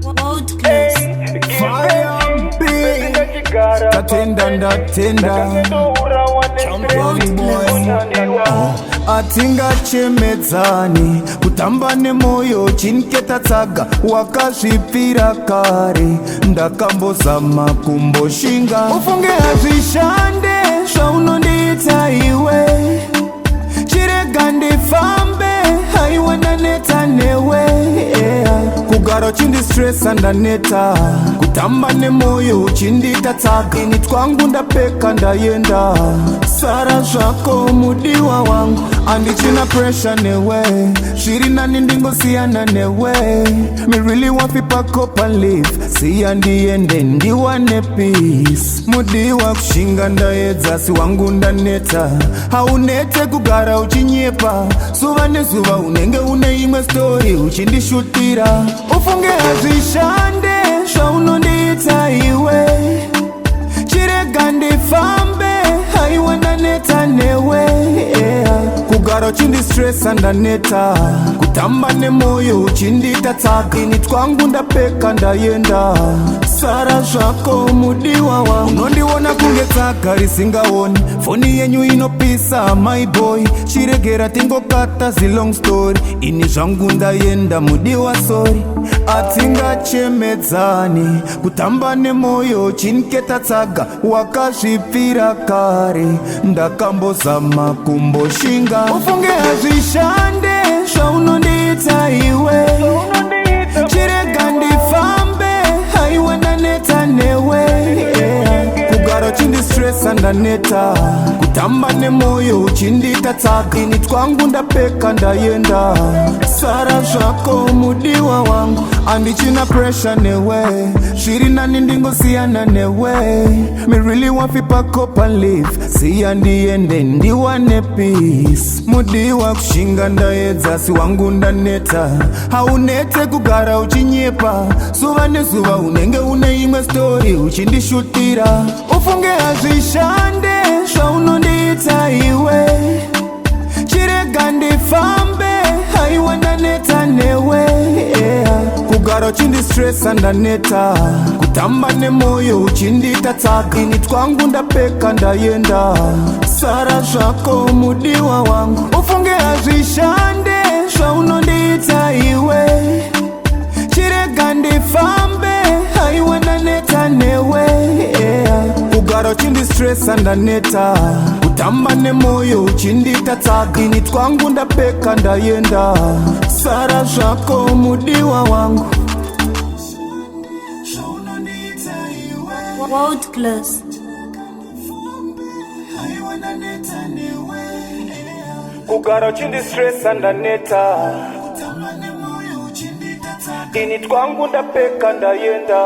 World class. Fire big. Tatenda ndatenda. Champion boy. Atinga chemedzani kutamba nemoyo chinketa tsaga wakazvipira kare ndakambozama kumboshinga ufunge hazvishande zvaunondiita iwe chirega ndifambe haiwa ndaneta newe kugara uchindistresa ndaneta kutamba nemoyo uchindiita tsaga ini twangu ndapeka ndayenda sara zvako mudiwa wangu andichina pressure newe zviri nani ndingosiyana newe me really want people cope and live siya ndiende ndiwane peace mudiwa kushinga ndaedza si wangu ndaneta haunete kugara uchinyepa zuva nezuva unenge une imwe story uchindishutira ufunge hazvishande zvaunondiita iwe chirega ndifambe haiwa ndaneta newe kugara uchindistresa ndaneta kutamba nemoyo uchindiita tsaga ini twangu ndapeka ndayenda sara zvako mudiwa wangu unondiona kunge tsaga risingaoni foni yenyu inopisa my boy chiregera tingokata zilong story ini zvangu ndayenda mudiwa sorry atingachemedzani kutamba nemoyo chinketa tsaga wakazvipira kare ndakambozama kumboshinga ufunge hazvishande zvaunondiita iwe chirega ndifambe haiwa ndaneta newe kugara uchindistresa ndaneta kutamba nemoyo uchindiita tsaga ini twangu ndapeka ndayenda sara zvako mudiwa wangu andichina pressure newe zviri nani ndingosiyana newe me really want people cope and live siya ndiende ndiwane peace mudiwa kushinga ndaedza si wangu ndaneta haunete kugara uchinyepa zuva nezuva unenge une imwe story uchindishutira ufunge hazvishande zvaunondiita iwe chirega ndifambe haiwa ndaneta newe kugara uchindistresa ndaneta kutamba nemoyo uchindiita tsaga ini twangu ndapeka ndayenda sara zvako mudiwa wangu ufunge hazvishande zvaunondiita iwe chirega ndifambe haiwa ndaneta newe kugara uchindistresa ndaneta kutamba nemoyo uchindiita tsaga ini twangu ndapeka ndayenda sara zvako mudiwa wangu World class. kugara uchindistresa ndaneta ini twangu ndapeka ndayenda